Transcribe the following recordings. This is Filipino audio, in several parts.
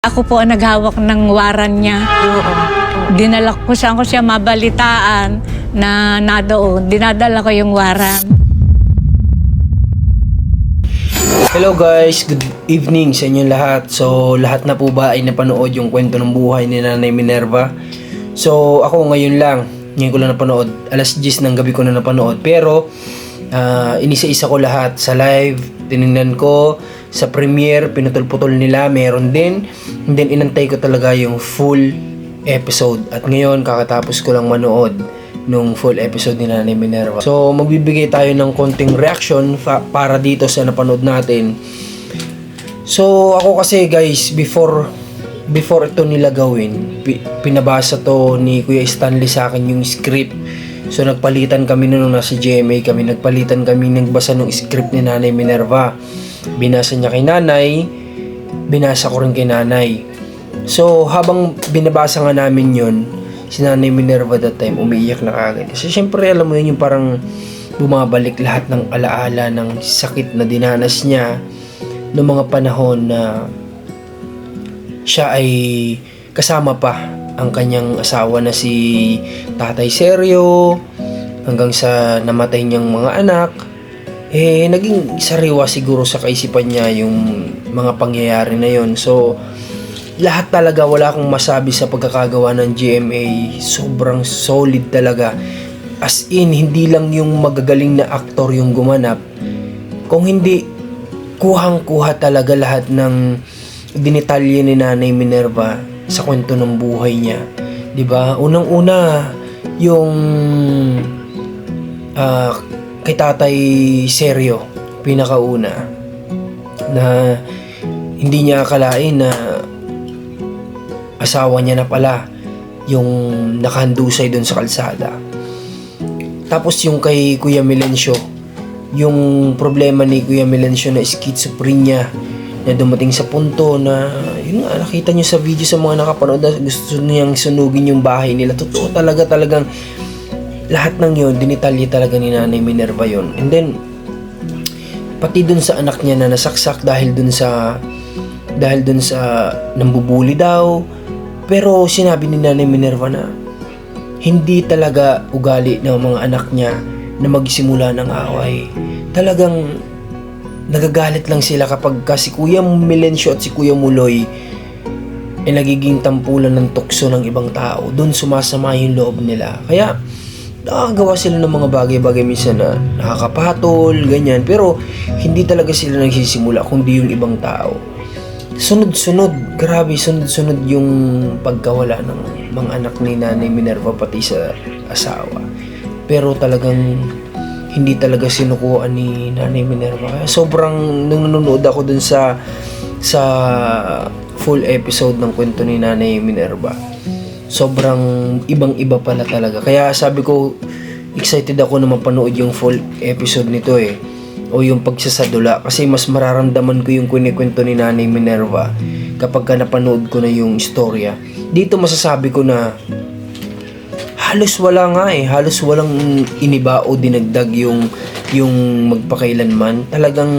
Ako po ang naghawak ng waran niya. Dinala ko siya mabalitaan na nadoon. Dinadala ko yung waran. Hello guys, good evening sa inyong lahat. So lahat na po ba ay napanood yung kwento ng buhay ni Nanay Minerva? So ako ngayon ko lang napanood. Alas 10 ng gabi ko na napanood. Pero inisa-isa ko lahat sa live. Tinignan ko sa premiere, pinutol-putol nila, meron din. And then inantay ko talaga yung full episode. At ngayon kakatapos ko lang manood nung full episode ni Nanay Minerva. So magbibigay tayo ng konting reaction para dito sa napanood natin. So ako kasi guys, before ito nila gawin, pinabasa to ni Kuya Stanley sa akin yung script. So nagpalitan kami nung nasa GMA kami, nagbasa ng script ni Nanay Minerva. Binasa niya kay nanay, binasa ko rin kay nanay. So habang binabasa nga namin yun, si Nanay Minerva that time umiiyak na kagad. So syempre alam mo yun, yung parang bumabalik lahat ng alaala ng sakit na dinanas niya noong mga panahon na siya ay kasama pa ang kanyang asawa na si Tatay Sergio, hanggang sa namatay niyang mga anak. Naging sariwa siguro sa kaisipan niya yung mga pangyayari na yon. So lahat talaga, wala akong masabi sa pagkakagawa ng GMA. Sobrang solid talaga. As in, hindi lang yung magagaling na aktor yung gumanap. Kung hindi, kuhang-kuha talaga lahat ng dinitalye ni Nanay Minerva sa kwento ng buhay niya. 'Di ba? Unang-una, yung kay Tatay Sergio, pinakauna, na hindi niya akalain na asawa niya na pala yung nakahandusay doon sa kalsada. Tapos yung kay Kuya Melencio, yung problema ni Kuya Melencio na schizophrenia, na dumating sa punto na yun nga, nakita nyo sa video sa mga nakapanood na gusto niyang sunugin yung bahay nila. Totoo talagang lahat ng yun, dinitalye talaga ni Nanay Minerva yun. And then pati dun sa anak niya na nasaksak dahil dun sa nambubuli daw. Pero sinabi ni Nanay Minerva na hindi talaga ugali ng mga anak niya na magsimula ng away. Talagang nagagalit lang sila kapag si Kuya Melencio at si Kuya Muloy ay nagiging tampulan ng tukso ng ibang tao. Doon sumasama yung loob nila. Kaya nakagawa sila ng mga bagay-bagay minsan na nakakapatol, ganyan. Pero hindi talaga sila nagsisimula kundi yung ibang tao. Sunod-sunod, grabe, sunod-sunod yung pagkawala ng mga anak ni Nanay Minerva pati sa asawa. Pero talagang hindi talaga sinukuan ni Nanay Minerva. Kaya sobrang, nung nanonood ako dun sa full episode ng kwento ni Nanay Minerva, sobrang ibang-iba pala talaga. Kaya sabi ko, excited ako na mapanood yung full episode nito o yung pagsasadula, kasi mas mararamdaman ko yung kwento ni Nanay Minerva kapag napanood ko na yung istorya. Dito masasabi ko na halos walang iniba o dinagdag yung magpakailanman. Talagang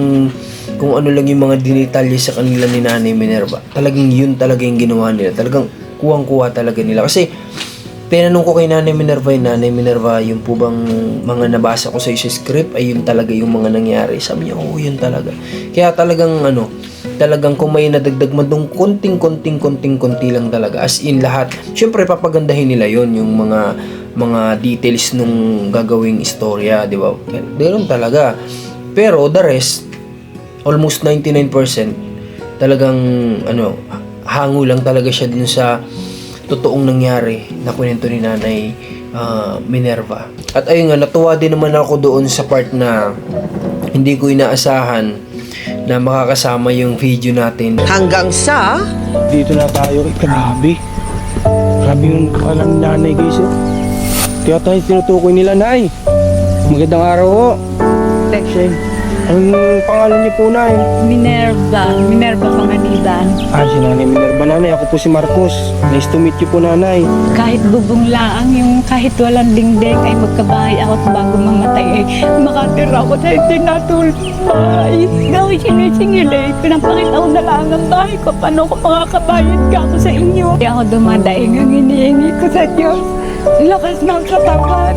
kung ano lang yung mga dinitalye sa kanila ni Nanay Minerva, talagang yun talaga yung ginawa nila. Talagang kuwang-kuha talaga nila. Kasi tinanong ko kay Nanay Minerva, yung po bang mga nabasa ko sa script ay yun talaga yung mga nangyari? Sabi niya, oo, yun talaga. Kaya talagang kung may nadagdag man dong konting-konti lang talaga. As in lahat. Siyempre papagandahin nila yon yung mga details nung gagawing istorya, di ba? Ganoon talaga. Pero the rest, almost 99%, talagang hango lang talaga siya dun sa totoong nangyari na kwento ni Nanay Minerva. At ayun nga, natuwa din naman ako doon sa part na hindi ko inaasahan na makakasama yung video natin. Hanggang sa dito na tayo. Grabe yung alam ni Nanay guys. Kaya tayo tinutukoy nila, Nay. Magandang araw ho. Section. Anong pangalan niyo po, Nay? Minerva Panganiban. Si Nanay Minerva, Nanay. Ako po si Marcos. Nice to meet you po, Nanay. Kahit bubong laang, yung kahit walang dingding ay magkabahay ako bago mamatay. Makatira ako sa tinatulpay. Gawin sinisingil eh. Pinapakita ko na lang ang bahay ko. Paano ko makakabayad ka ako sa inyo? Kaya ako dumadaing ang hinihingi ko sa Diyos. Lakas ng katawan.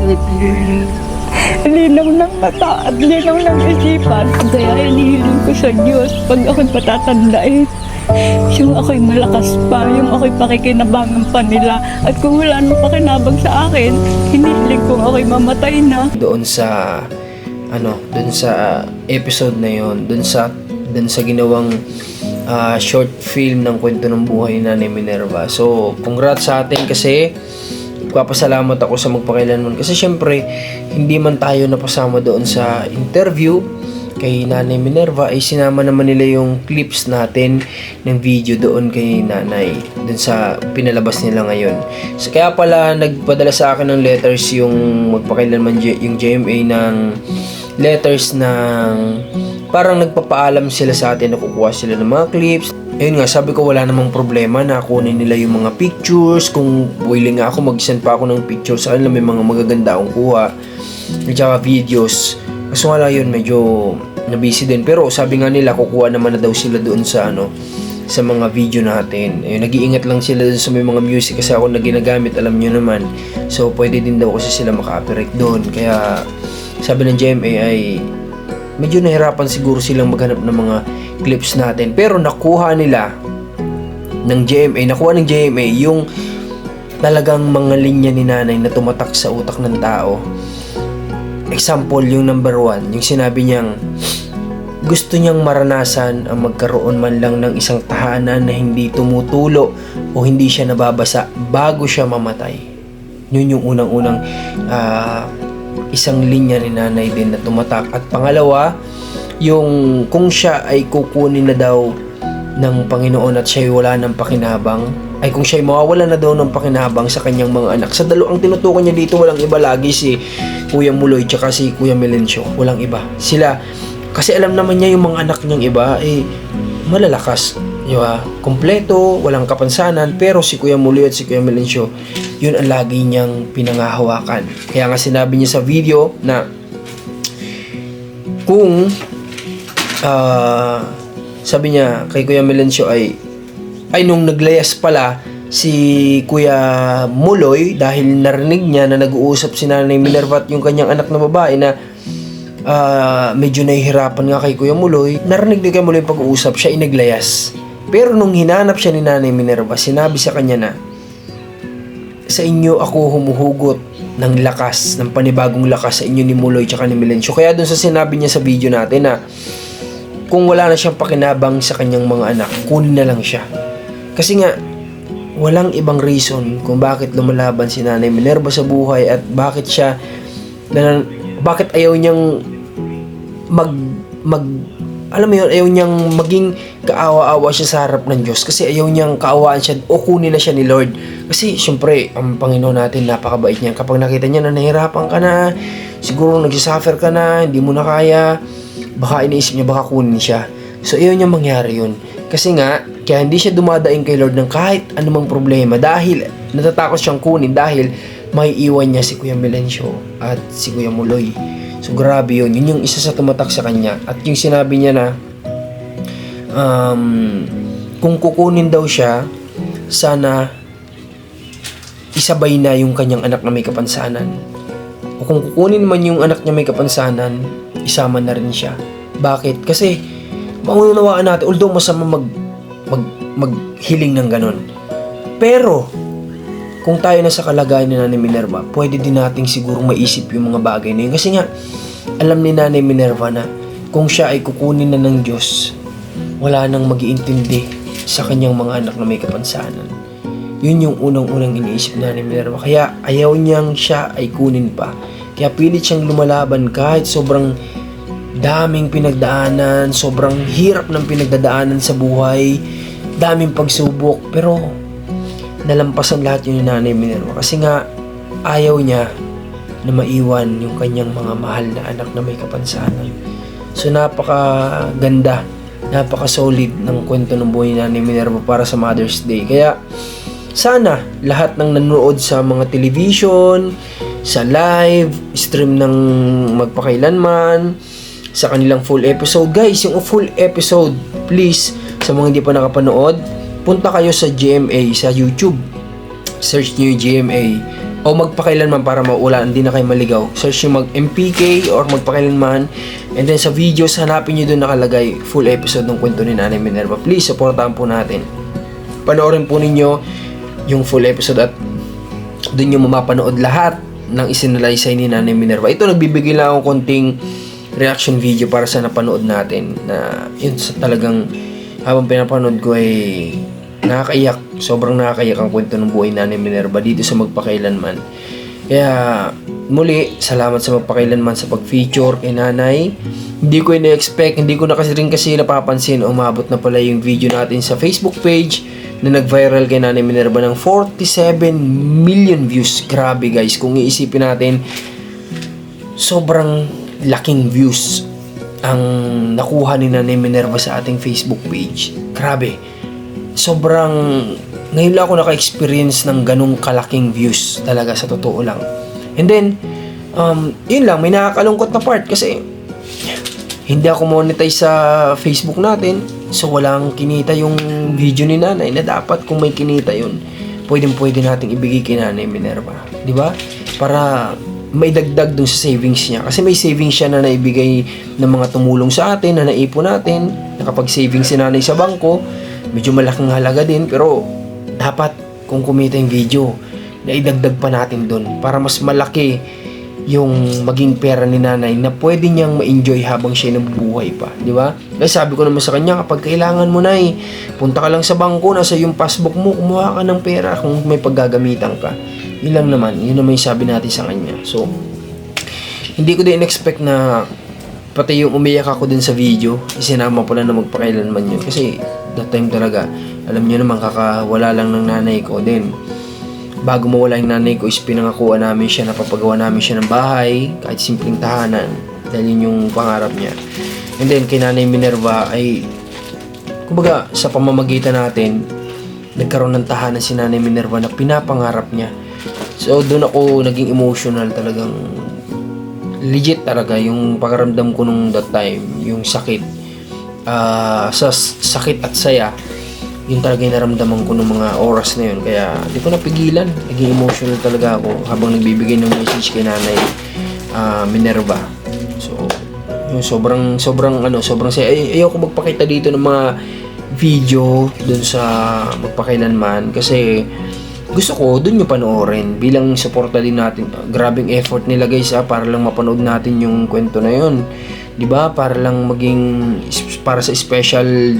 Linaw ng mata at linaw ng isipan. Kaya hinihiling ko sa Diyos pag ako'y patatandain. Yung ako'y malakas pa, yung ako'y pakikinabangan pa nila. At kung wala nang pakinabang sa akin, hinihiling kong ako'y mamatay na. Doon sa episode na yon, doon sa ginawang short film ng kwento ng buhay ni Nanay Minerva. So, congrats sa atin kasi papasalamat ako sa magpakailanman kasi syempre hindi man tayo napasama doon sa interview kay Nanay Minerva ay sinama naman nila yung clips natin ng video doon kay Nanay doon sa pinalabas nila ngayon. So kaya pala nagpadala sa akin ng letters yung magpakailanman yung GMA ng letters ng parang nagpapaalam sila sa atin na kukuha sila ng mga clips. Ayun nga, sabi ko wala namang problema na kunin nila yung mga pictures. Kung willing nga ako, mag-send pa ako ng pictures sa kanila. May mga magaganda akong kuha. At saka videos. Kaso nga lang yun, medyo na-busy din. Pero sabi nga nila, kukuha naman na daw sila doon sa sa mga video natin. Ayun, nag-iingat lang sila doon sa may mga music kasi ako na ginagamit, alam nyo naman. So, pwede din daw kasi sila maka-operate doon. Kaya, sabi ng GMA ay medyo nahirapan siguro silang maghanap ng mga clips natin. Pero nakuha ng GMA yung talagang mga linya ni Nanay na tumatak sa utak ng tao. Example, yung number 1, yung sinabi niyang gusto niyang maranasan ang magkaroon man lang ng isang tahanan na hindi tumutulo o hindi siya nababasa bago siya mamatay. Yun yung unang-unang isang linya ni Nanay din na tumatak. At pangalawa, yung kung siya ay kukunin na daw ng Panginoon at siya ay wala ng pakinabang, ay kung siya ay mawawala na daw ng pakinabang sa kanyang mga anak. Sa ang tinutukan niya dito, walang iba lagi si Kuya Muloy tsaka si Kuya Melencio. Walang iba. Sila, kasi alam naman niya yung mga anak niyang iba, malalakas. Diba? Kompleto, walang kapansanan, pero si Kuya Muloy at si Kuya Melencio, yun ang lagi niyang pinangahawakan. Kaya nga sinabi niya sa video na kung sabi niya kay Kuya Melencio ay nung naglayas pala si Kuya Muloy dahil narinig niya na nag-uusap si Nanay Minerva at yung kanyang anak na babae na medyo nahihirapan nga kay Kuya Muloy. Narinig ni Kuya Muloy pag-uusap, siya inaglayas. Pero nung hinanap siya ni Nanay Minerva, sinabi sa kanya na sa inyo ako humuhugot ng lakas, ng panibagong lakas sa inyo ni Muloy tsaka ni Melencio. Kaya dun sa sinabi niya sa video natin na kung wala na siyang pakinabang sa kanyang mga anak, kunin na lang siya. Kasi nga, walang ibang reason kung bakit lumalaban si Nanay Minerva sa buhay at bakit bakit ayaw niyang alam mo yun, ayaw niyang maging kaawa-awa siya sa harap ng Diyos kasi ayaw niyang kaawaan siya o kunin na siya ni Lord. Kasi syempre, ang Panginoon natin napakabait niya. Kapag nakita niya na nahirapan ka na, siguro nagsisuffer ka na, hindi mo na kaya, baka iniisip niya baka kunin siya. So ayaw niyang mangyari yun. Kasi nga, kaya hindi siya dumadaing kay Lord ng kahit anumang problema dahil natatakot siyang kunin dahil may iwan niya si Kuya Melencio at si Kuya Muloy. So grabe yun. Yun yung isa sa tumatak sa kanya. At yung sinabi niya na kung kukunin daw siya, sana isabay na yung kanyang anak na may kapansanan. O kung kukunin man yung anak niya may kapansanan, isama na rin siya. Bakit? Kasi maunawaan natin, although masama maghiling ng ganun. Pero kung tayo na sa kalagayan ni Nanay Minerva, pwede din nating siguro maisip yung mga bagay na yun. Kasi nga, alam ni Nanay Minerva na kung siya ay kukunin na ng Diyos, wala nang mag-iintindi sa kanyang mga anak na may kapansanan. Yun yung unang-unang iniisip ni Nanay Minerva. Kaya ayaw niyang siya ay kunin pa. Kaya pilit siyang lumalaban kahit sobrang daming pinagdaanan, sobrang hirap ng pinagdadaanan sa buhay, daming pagsubok, pero nalampasan lahat yun ni Nanay Minerva kasi nga ayaw niya na maiwan yung kanyang mga mahal na anak na may kapansanan. So napaka-ganda, napaka-solid ng kwento ng buhay ni Nanay Minerva para sa Mother's Day. Kaya sana lahat ng nanonood sa mga television, sa live stream ng Magpakailanman, sa kanilang full episode. Guys, yung full episode, please, sa mga hindi pa nakapanood, punta kayo sa GMA, sa YouTube. Search nyo yung GMA. O Magpakailanman para hindi na kayo maligaw. Search nyo MPK or Magpakailanman. And then sa videos, hanapin nyo doon nakalagay full episode ng kwento ni Nanay Minerva. Please, supportahan po natin. Panoorin po ninyo yung full episode at doon nyo mapapanood lahat ng isinalaysay ni Nanay Minerva. Ito, nagbibigay lang akong konting reaction video para sa napanood natin na yun sa talagang habang pinapanood ko ay nakakaiyak. Sobrang nakakaiyak ang kwento ng buhay ni Nanay Minerva dito sa Magpakailanman. Kaya muli, salamat sa Magpakailanman sa pag-feature kay Nanay. Hindi ko ina-expect, hindi ko na kasi napapansin, umabot na pala yung video natin sa Facebook page na nag-viral kay Nanay Minerva ng 47 million views. Grabe guys, kung iisipin natin, sobrang laking views ang nakuha ni Nanay Minerva sa ating Facebook page. Grabe. Sobrang, ngayon lang ako naka-experience ng ganung kalaking views talaga, sa totoo lang. And then, yun lang, may nakakalungkot na part kasi hindi ako monetize sa Facebook natin. So, walang kinita yung video ni Nanay na dapat kung may kinita yun, pwede nating ibigay kay Nanay Minerva. Di ba? Para may dagdag dun sa savings niya. Kasi may savings siya na naibigay ng mga tumulong sa atin, na naipon natin. Nakapag-savings si Nanay sa bangko. Medyo malaking halaga din, pero dapat kung kumita yung video, naidagdag pa natin dun para mas malaki yung maging pera ni Nanay na pwede niyang ma-enjoy habang siya nabubuhay pa, di ba? Kaya sabi ko naman sa kanya, kapag kailangan mo, Nay, punta ka lang sa bangko, nasa yung passbook mo, kumuha ka ng pera kung may paggagamitan ka. Yun lang naman, yun naman yung sabi natin sa kanya. So, hindi ko din expect na pati yung umiyak ako din sa video, isinama pala na Magpakailanman yun. Kasi that time talaga, alam niyo naman, kakawala lang ng nanay ko. Then, bago mawala yung nanay ko is pinangakuan namin siya, napapagawa namin siya ng bahay, kahit simpleng tahanan, dahil yun yung pangarap niya. And then, kay Nanay Minerva ay, kumbaga, sa pamamagitan natin, nagkaroon ng tahanan si Nanay Minerva na pinapangarap niya. So, doon ako naging emotional talagang, legit talaga yung pakaramdam ko nung that time, yung sakit, sa sakit at saya, yun talaga yung naramdaman ko nung mga oras na yun. Kaya di ko napigilan, naging emotional talaga ako habang nagbibigay ng message kay Nanay Minerva. So yung sobrang saya. Ayoko magpakita dito ng mga video dun sa Magpakailanman kasi gusto ko dun yung panoorin bilang suporta din natin. Grabing effort nila guys para lang mapanood natin yung kwento na yun, di ba? Para lang para sa special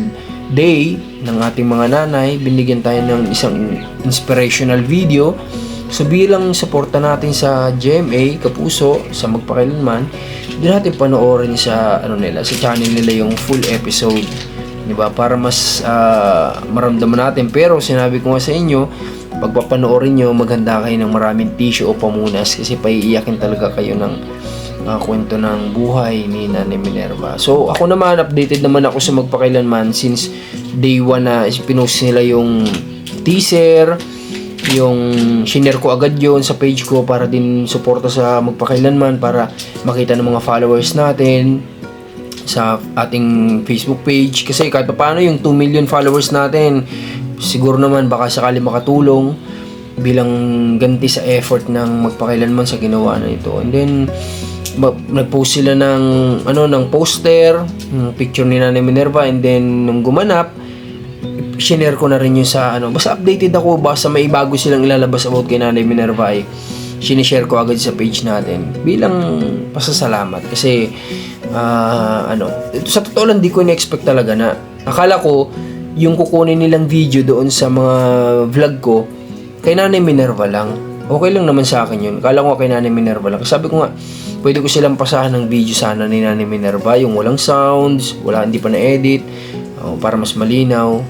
day ng ating mga nanay, binigyan tayo ng isang inspirational video. So bilang suporta natin sa GMA Kapuso sa Magpakailanman, hindi natin panoorin sa sa channel nila yung full episode, di ba? Para mas maramdaman natin. Pero sinabi ko nga sa inyo, pagpapanoorin nyo, maghanda kayo ng maraming tissue o pamunas kasi paiiyakin talaga kayo ng kwento ng buhay ni Nanay Minerva. So ako naman, updated naman ako sa Magpakailanman since day 1 na pinost nila yung teaser, yung shinare ko agad yon sa page ko para din suporta sa Magpakailanman, para makita ng mga followers natin sa ating Facebook page. Kasi kahit paano yung 2 million followers natin, siguro naman baka sakali makatulong bilang ganti sa effort ng Magpakailanman sa ginawa na ito. And then nagpost sila ng poster, picture ni Nanay Minerva, and then nung gumanap, shinare ko na rin yun sa basta updated ako, basta may bago silang ilalabas about kay Nanay Minerva ay sinishare ko agad sa page natin bilang pasasalamat. Kasi sa totoo lang, di ko in-expect talaga na akala ko yung kukunin nilang video doon sa mga vlog ko kay Nanay Minerva lang. Okay lang naman sa akin yun. Akala ko kay Nanay Minerva lang. Sabi ko nga, pwede ko silang pasahan ng video sana ni Nanay Minerva, yung walang sounds, hindi pa na-edit, para mas malinaw.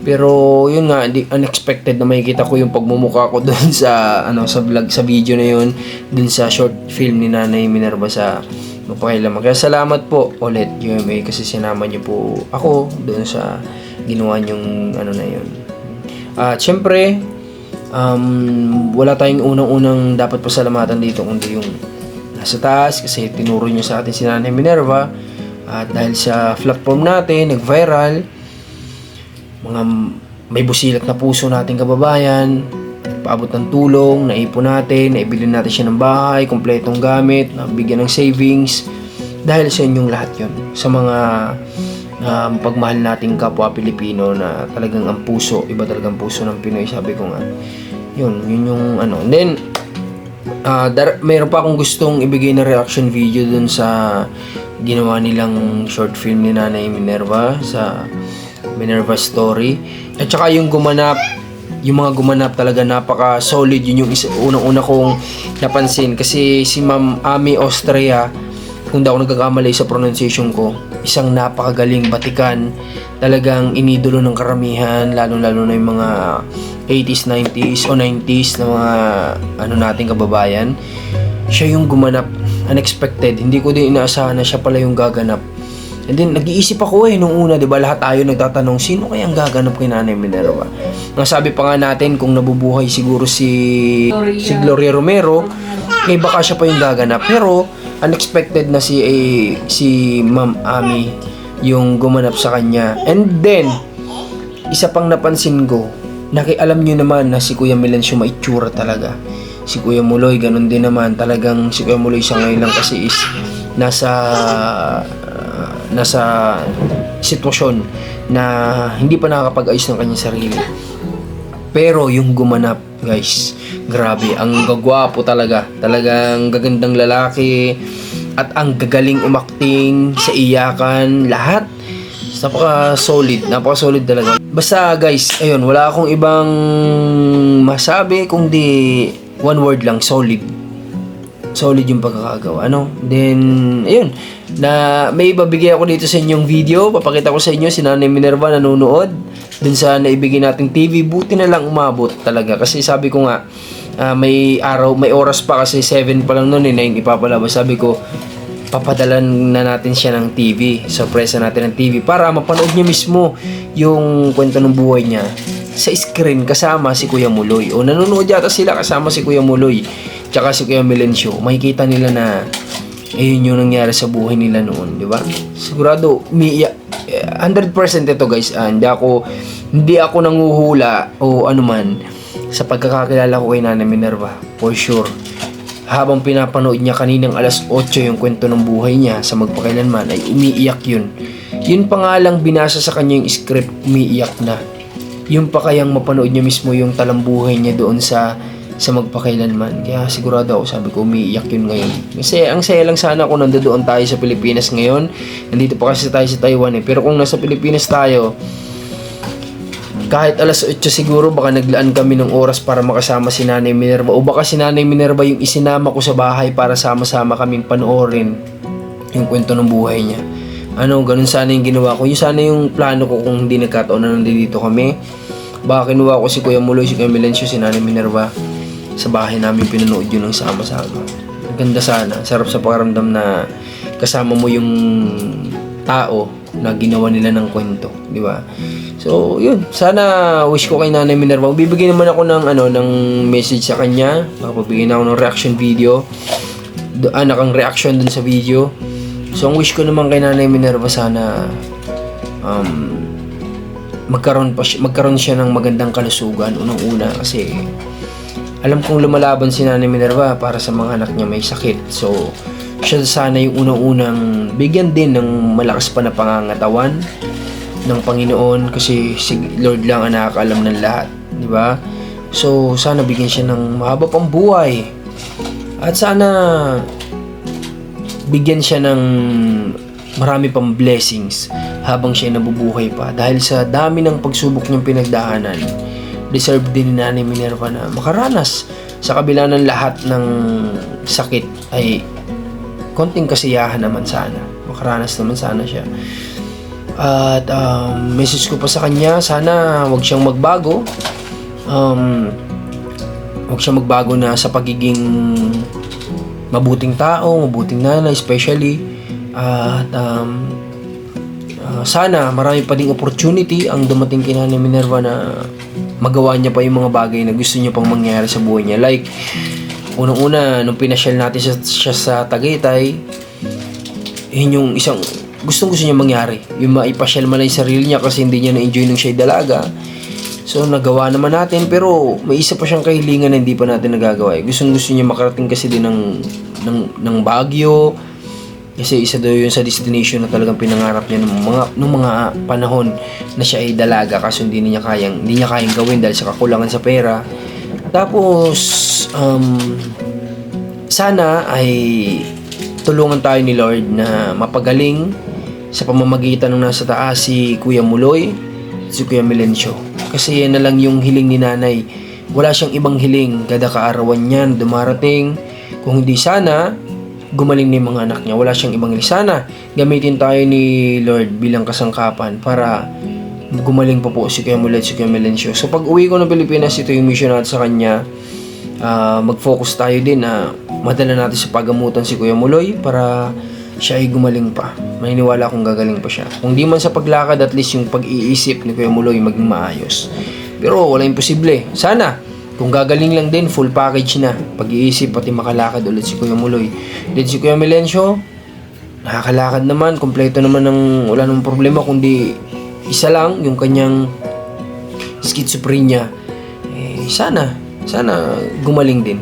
Pero yun nga, unexpected na makikita ko yung pagmumukha ko doon sa vlog, sa video na yun, dun sa short film ni Nanay Minerva sa magpakailaman. Kaya salamat po ulit GMA kasi sinama niyo po ako doon sa ginawa niyong ano na yun. At syempre, wala tayong unang-unang dapat pasalamatan dito kundi yung nasa taas kasi tinuro niyo sa atin si Nanay Minerva. At dahil sa platform natin, nag-viral, mga may busilak na puso nating kababayan, paabot ng tulong, naipon natin, naibilin natin siya ng bahay, kompletong gamit, nabigyan ng savings, dahil sa inyong lahat yon. Sa mga pagmahal nating kapwa Pilipino na talagang ang puso, iba talagang puso ng Pinoy, sabi ko nga. Yun yung ano. And then, mayroon pa akong gustong ibigay na reaction video dun sa ginawa nilang short film ni Nanay Minerva sa Minerva Story. At saka yung gumanap, yung mga gumanap talaga napaka-solid. Yun yung unang-una kong napansin. Kasi si Ma'am Ami Austria, kung di ako nagkakamali sa pronunciation ko, isang napakagaling batikan. Talagang inidolo ng karamihan, lalo-lalo na yung mga 80s, 90s o 90s na mga ano nating kababayan. Siya yung gumanap, unexpected. Hindi ko din inaasahan na siya pala yung gaganap. And then, nag-iisip ako nung una, di ba, lahat tayo nagtatanong, sino kaya ang gaganap kay Nanay Minerva? Nasabi pa nga natin, kung nabubuhay siguro si Gloria Romero, baka siya pa yung gaganap. Pero, unexpected na si Ma'am Ami yung gumanap sa kanya. And then, isa pang napansin ko, alam nyo naman na si Kuya Melencio maitsura talaga. Si Kuya Muloy, ganun din naman. Talagang si Kuya Muloy sa ngayon lang kasi is nasa sitwasyon na hindi pa nakakapag-ayos ng kanyang sarili. Pero yung gumanap, guys, grabe, ang gagwapo talaga. Talagang gagandang lalaki at ang gagaling umakting sa iyakan, lahat. Napaka-solid talaga. Basta guys, ayun, wala akong ibang masabi kundi one word lang, solid. Solid yung pagkakagawa, ano? Then, ayun, na may ibabigay ako dito sa inyong video. Papakita ko sa inyo si Nanay Minerva nanonood dun sa naibigay nating TV. Buti na lang umabot talaga. Kasi sabi ko nga, may oras pa kasi 7 pa lang noon 9 ipapalabas. Sabi ko, papadalan na natin siya ng TV. Surpresa natin ng TV para mapanood niya mismo yung kwento ng buhay niya sa screen kasama si Kuya Muloy. O nanonood yata sila kasama si Kuya Muloy tsaka si Kuya Melencio. Makikita nila na ayun yung nangyari sa buhay nila noon, di ba? Sigurado, 100% ito guys. Hindi ako nanguhula o anuman sa pagkakakilala ko kay Nanay Minerva. For sure. Habang pinapanood niya kaninang alas 8 yung kwento ng buhay niya sa magpakailanman ay umiiyak yun. Yun pa nga lang binasa sa kanya yung script, umiiyak na. Yung pa kayang mapanood niya mismo yung talambuhay niya doon sa magpakailanman. Kaya sigurado ako, sabi ko, umiiyak yun ngayon. Kasi ang saya lang sana kung nandoon tayo sa Pilipinas ngayon. Nandito pa kasi tayo sa Taiwan Pero kung nasa Pilipinas tayo, kahit alas 8 siguro, baka naglaan kami ng oras para makasama si Nanay Minerva. O baka si Nanay Minerva yung isinama ko sa bahay para sama-sama kaming panoorin yung kwento ng buhay niya. Ganun sana yung ginawa ko. Yung sana yung plano ko kung hindi nagkataon na nandito kami. Baka kinuha ko si Kuya Muloy, si Kuya Melencio, si Nanay Minerva. Sa bahay namin pinanood yun ng sama-sama. Ganda sana. Sarap sa pakiramdam na kasama mo yung tao na ginawa nila ng kwento, di ba? So, yun. Sana wish ko kay Nanay Minerva. Bibigyan naman ako ng message sa kanya. Magbibigyan ako ng reaction video. Nakang reaction dun sa video. So, ang wish ko naman kay Nanay Minerva sana magkaroon siya ng magandang kalusugan unang-una kasi alam kong lumalaban si Nanay Minerva para sa mga anak niya may sakit. So, siya sana yung unang-unang bigyan din ng malakas pa na pangangatawan ng Panginoon kasi si Lord lang ang nakakaalam ng lahat, di ba? So, sana bigyan siya ng mahaba pang buhay. At sana bigyan siya ng marami pang blessings habang siya nabubuhay pa. Dahil sa dami ng pagsubok niyang pinagdaanan, deserve din ni Nanay Minerva na makaranas sa kabila ng lahat ng sakit ay konting kasiyahan naman sana. Makaranas naman sana siya. At message ko pa sa kanya, sana wag siyang magbago. Wag siyang magbago na sa pagiging mabuting tao, mabuting nanay especially. At sana marami pa ding opportunity ang dumating kay Nanay Minerva na magawa niya pa yung mga bagay na gusto niya pang mangyari sa buhay niya. Like, unang-una, nung pinasyal natin siya sa Tagaytay, yun yung isang gustong-gusto niya mangyari. Yung maipasyal man lang yung sarili niya kasi hindi niya na-enjoy nung siya'y dalaga. So, nagawa naman natin, pero may isa pa siyang kahilingan na hindi pa natin nagagawa. Gustong-gusto niya makarating kasi din ng Baguio. Kasi isa daw yun sa destination na talagang pinangarap niya nung mga panahon na siya ay dalaga kasi hindi niya kayang gawin dahil sa kakulangan sa pera. Tapos sana ay tulungan tayo ni Lord na mapagaling sa pamamagitan ng nasa taas si Kuya Muloy, si Kuya Melencio. Kasi yan na lang yung hiling ni Nanay. Wala siyang ibang hiling kada kaarawan niyan dumarating. Kung hindi sana gumaling ni mga anak niya. Wala siyang ibang hiling. Sana gamitin tayo ni Lord bilang kasangkapan para gumaling pa po si Kuya Muloy at si Kuya Melencio. So pag uwi ko ng Pilipinas, ito yung mission natin sa kanya. Mag-focus tayo din na madala natin sa pagamutan si Kuya Muloy para siya ay gumaling pa. Maniniwala akong gagaling pa siya. Kung di man sa paglakad, at least yung pag-iisip ni Kuya Muloy maging maayos. Pero wala imposible. Sana kung gagaling lang din, full package na. Pag-iisip, pati makalakad ulit si Kuya Muloy. Then si Kuya Melencio, nakakalakad naman, kompleto naman ng wala namang problema, kundi isa lang, yung kanyang schizophrenia. Sana gumaling din.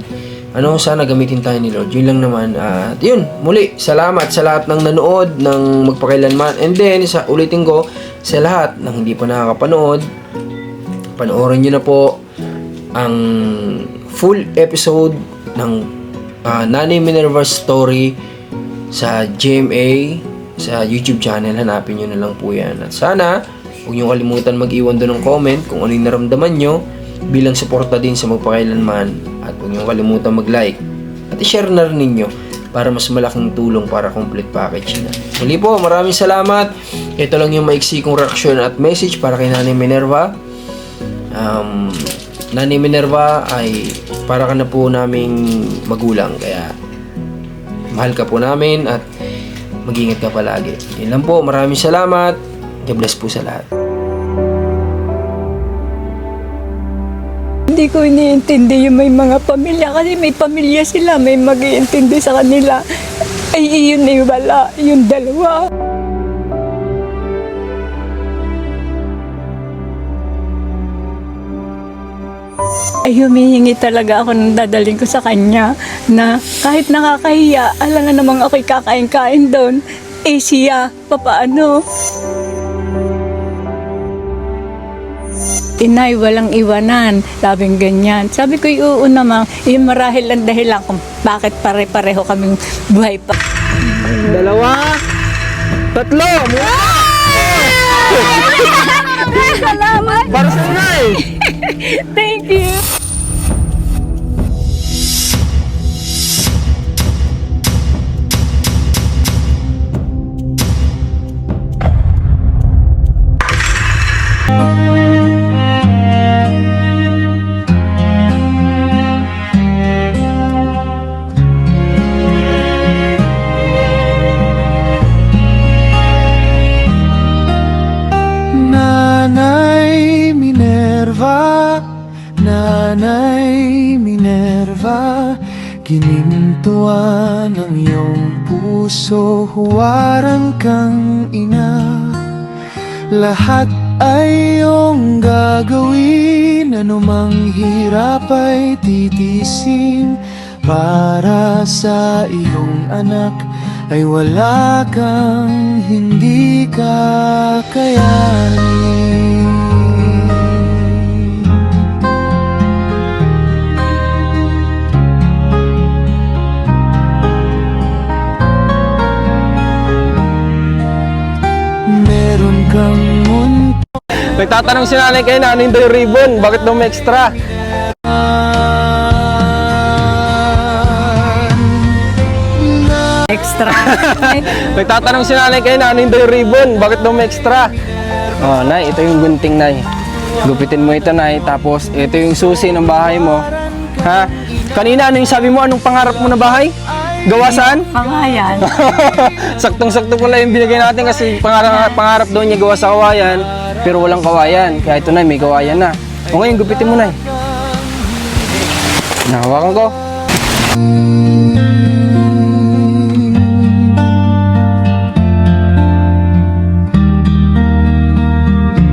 Sana gamitin tayo ni Lord. Yun lang naman. At yun, muli, salamat sa lahat ng nanood, ng magpakailanman. And then, ulitin ko, sa lahat ng hindi pa nakakapanood, panoorin nyo na po ang full episode ng Nanay Minerva's story sa GMA, sa YouTube channel. Hanapin nyo na lang po yan. At sana, huwag nyo kalimutan mag-iwan doon ng comment kung ano yung naramdaman nyo bilang suporta din sa magpakailanman. At huwag nyo kalimutan mag-like at i-share na rin ninyo para mas malaking tulong para complete package na. Muli po, maraming salamat. Ito lang yung maiksi kong reaction at message para kay Nanay Minerva. Nanay Minerva ay para ka na po naming magulang, kaya mahal ka po namin at mag-ingat ka palagi. Yun lang po, maraming salamat. God bless po sa lahat. Hindi ko iniintindi yung may mga pamilya kasi may pamilya sila, may mag-iintindi sa kanila. Ay, yun ay wala, yung dalawa. Ay, humihingi talaga ako ng dadaling ko sa kanya na kahit nakakahiya, alam na namang ako'y kakain-kain doon. Eh siya, papaano? Inay, walang iwanan. Sabing ganyan. Sabi ko, oo naman. Yung marahil ang dahilan kung bakit pare-pareho kaming buhay pa. 2, 3, Salamat! para sa Nanay! Thank you! Nanay Minerva, ginintuan ang iyong puso, huwaran kang ina. Lahat ay iyong gagawin, anumang hirap ay titisin. Para sa iyong anak ay wala kang hindi kakayanin. Nagtatanong si nanay kay nanin daw yung ribbon, bakit daw may extra? Extra. Nagtatanong si nanay kay nanin daw yung ribbon, bakit daw may extra? Oh, nay, ito yung gunting, nay. Gupitin mo ito, nay, tapos ito yung susi ng bahay mo. Ha? Kanina, ano yung sabi mo? Anong pangarap mo na bahay? Gawa saan? Kawayan. Saktong-sakto pala yung binigay natin kasi pangarap daw niya gawa sa kawayan, pero walang kawayan. Kaya ito na, may kawayan na. O ngayon, gupitin mo na eh. Nahawakan ko.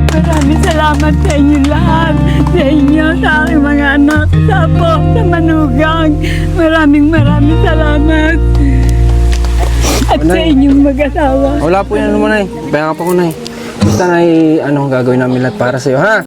Maraming salamat sa inyo lahat. Sa inyo, sa aking mga anak, sa apo, sa manugang. Maraming salamat. At sa inyong mag-asawa. Wala po yan naman, Nay. Pahinga pa ko, Nay. Basta, Nay, anong gagawin namin lahat para sa'yo, ha?